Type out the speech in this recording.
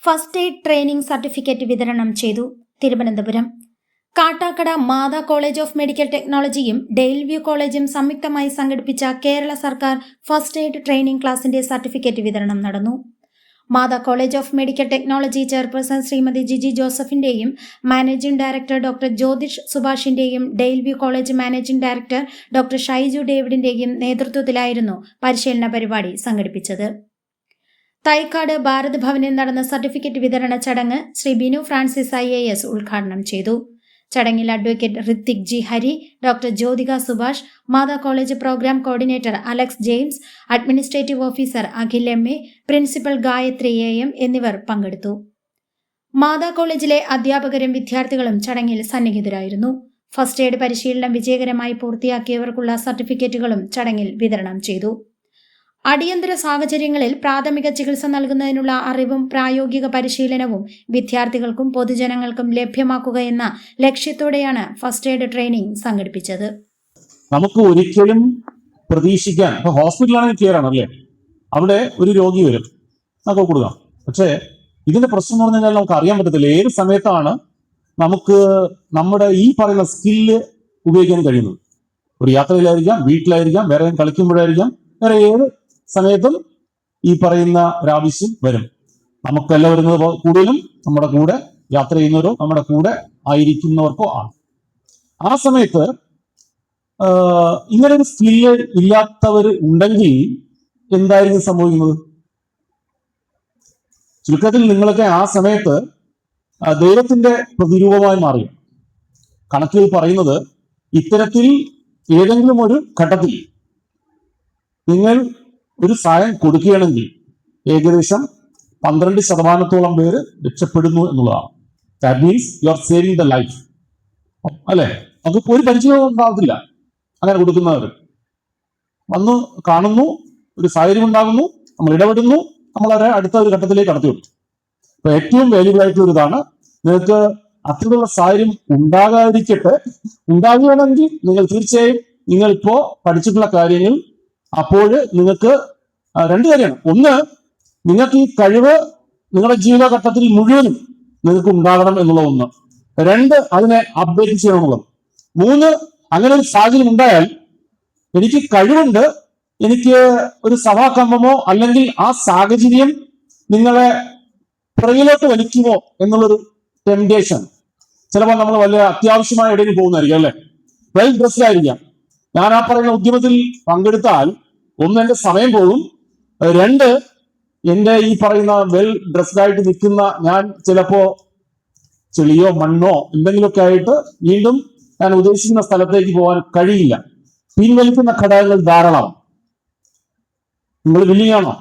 First aid training certificate വിതരണം ചെയ്തു. Thiruvananthapuram Kattakkada Mata college of medical ടെക്നോളജിയും ഡെയിൽവ്യൂ കോളേജും സംയുക്തമായി സംഘടിപ്പിച്ച കേരള സർക്കാർ ഫസ്റ്റ് എയ്ഡ് ട്രെയിനിംഗ് ക്ലാസിന്റെ സർട്ടിഫിക്കറ്റ് വിതരണം നടന്നു. Mata college of medical technology chairperson Shrimati Jiji ജോസഫിന്റെയും മാനേജിംഗ് ഡയറക്ടർ ഡോക്ടർ ജ്യോതിഷ് സുഭാഷിന്റെയും Daleview college managing director doctor Shaiju ഡേവിഡിന്റെയും നേതൃത്വത്തിലായിരുന്നു പരിശീലന പരിപാടി സംഘടിപ്പിച്ചത്. തൈക്കാട് ഭാരത് ഭവനിൽ നടന്ന സർട്ടിഫിക്കറ്റ് വിതരണ ചടങ്ങ് ശ്രീ ബിനു ഫ്രാൻസിസ് IAS ഉദ്ഘാടനം ചെയ്തു. ചടങ്ങിൽ advocate Hrithik G Hari, doctor Jyothika Subhash, Matha college program coordinator Alex James, administrative officer Akhil MA, principal Gayathri AM എന്നിവർ പങ്കെടുത്തു. മാതാ കോളേജിലെ അധ്യാപകരും വിദ്യാർത്ഥികളും ചടങ്ങിൽ സന്നിഹിതരായിരുന്നു. ഫസ്റ്റ് എയ്ഡ് പരിശീലനം വിജയകരമായി പൂർത്തിയാക്കിയവർക്കുള്ള സർട്ടിഫിക്കറ്റുകളും ചടങ്ങിൽ വിതരണം ചെയ്തു. അടിയന്തര സാഹചര്യങ്ങളിൽ പ്രാഥമിക ചികിത്സ നൽകുന്നതിനുള്ള അറിവും പ്രായോഗിക പരിശീലനവും വിദ്യാർത്ഥികൾക്കും പൊതുജനങ്ങൾക്കും ലഭ്യമാക്കുക എന്ന ലക്ഷ്യത്തോടെയാണ് ഫസ്റ്റ് എയ്ഡ് ട്രെയിനിംഗ് സംഘടിപ്പിച്ചത്. നമുക്ക് ഒരിക്കലും പ്രതീക്ഷിക്കാൻ, ഇപ്പൊ ഹോസ്പിറ്റലാണെങ്കിൽ കെയർ ആണല്ലേ, അവിടെ ഒരു രോഗി വരും, നമുക്ക് കൊടുക്കാം. പക്ഷേ ഇതിന്റെ പ്രശ്നം എന്ന് പറഞ്ഞു കഴിഞ്ഞാൽ നമുക്ക് അറിയാൻ പറ്റത്തില്ല ഏത് സമയത്താണ് നമുക്ക് നമ്മുടെ ഈ പറയുന്ന സ്കില്ല് ഉപയോഗിക്കാൻ കഴിയുന്നത്. ഒരു യാത്രയിലായിരിക്കാം, വീട്ടിലായിരിക്കാം, വേറെ കളിക്കുമ്പോഴായിരിക്കാം, വേറെ ഏത് സമയത്തും ഈ പറയുന്ന ഒരാവശ്യം വരും. നമുക്കല്ല വരുന്നത് കൂടുതലും നമ്മുടെ കൂടെ യാത്ര ചെയ്യുന്നവരോ നമ്മുടെ കൂടെ ആയിരിക്കുന്നവർക്കോ ആണ്. ആ സമയത്ത് ഇങ്ങനൊരു സ്കില്ല് ഇല്ലാത്തവർ ഉണ്ടെങ്കിൽ എന്തായിരിക്കും സംഭവിക്കുന്നത്? ചുരുക്കത്തിൽ നിങ്ങളൊക്കെ ആ സമയത്ത് ദൈവത്തിന്റെ പ്രതിരൂപമായി മാറി. കണക്കുകൾ പറയുന്നത് ഇത്തരത്തിൽ ഏതെങ്കിലും ഒരു ഘട്ടത്തിൽ നിങ്ങൾ ഒരു സഹായം കൊടുക്കുകയാണെങ്കിൽ ഏകദേശം 12% പേര് രക്ഷപ്പെടുന്നു എന്നുള്ളതാണ്. That means you are saving the life. അല്ലെ, നമുക്ക് ഒരു പരിചയം ഉണ്ടാകത്തില്ല. അങ്ങനെ കൊടുക്കുന്നവർ വന്ന് കാണുന്നു, ഒരു സാഹചര്യം ഉണ്ടാകുന്നു, നമ്മൾ ഇടപെടുന്നു, നമ്മളവരെ അടുത്ത ഒരു ഘട്ടത്തിലേക്ക് കടത്തിവിടും. അപ്പൊ ഏറ്റവും വാല്യുബിൾ ആയിട്ടുള്ള ഒരു ഇതാണ്. നിങ്ങൾക്ക് അത്തരത്തിലുള്ള സാഹചര്യം ഉണ്ടാകാതിരിക്കട്ടെ. ഉണ്ടാകുകയാണെങ്കിൽ നിങ്ങൾ തീർച്ചയായും നിങ്ങൾ ഇപ്പോ പഠിച്ചിട്ടുള്ള കാര്യങ്ങൾ അപ്പോൾ നിങ്ങൾക്ക് രണ്ട് കാര്യമാണ്. ഒന്ന്, നിങ്ങൾക്ക് ഈ കഴിവ് നിങ്ങളുടെ ജീവിതഘട്ടത്തിൽ മുഴുവനും നിങ്ങൾക്ക് ഉണ്ടാകണം എന്നുള്ള ഒന്ന്. രണ്ട്, അതിനെ അപ്ഡേറ്റ് ചെയ്യണം എന്നുള്ളത്. മൂന്ന്, അങ്ങനെ ഒരു സാഹചര്യം ഉണ്ടായാൽ എനിക്ക് കഴിവുണ്ട്, എനിക്ക് ഒരു സഭാകമ്പമോ അല്ലെങ്കിൽ ആ സാഹചര്യം നിങ്ങളെ പുറകിലോട്ട് വലിക്കുമോ എന്നുള്ളൊരു ടെംപ്റ്റേഷൻ. ചിലപ്പോൾ നമ്മൾ വലിയ അത്യാവശ്യമായ ഇടയിൽ പോകുന്നതായിരിക്കും, അല്ലെ, വെൽ ഡ്രസ്ഡ് ആയിരിക്കാം. ഞാൻ ആ പറയുന്ന ഉദ്യമത്തിൽ പങ്കെടുത്താൽ ഒന്ന്, എന്റെ സമയം പോകും. രണ്ട്, എന്റെ ഈ പറയുന്ന വെൽ ഡ്രസ്ഡ് ആയിട്ട് നിൽക്കുന്ന ഞാൻ ചിലപ്പോ ചെളിയോ മണ്ണോ എന്തെങ്കിലുമൊക്കെ ആയിട്ട് വീണ്ടും ഞാൻ ഉദ്ദേശിക്കുന്ന സ്ഥലത്തേക്ക് പോകാൻ കഴിയില്ല. പിൻവലിക്കുന്ന ഘടകങ്ങൾ ധാരാളം. നിങ്ങൾ വില്ലിങ്ങാണോ?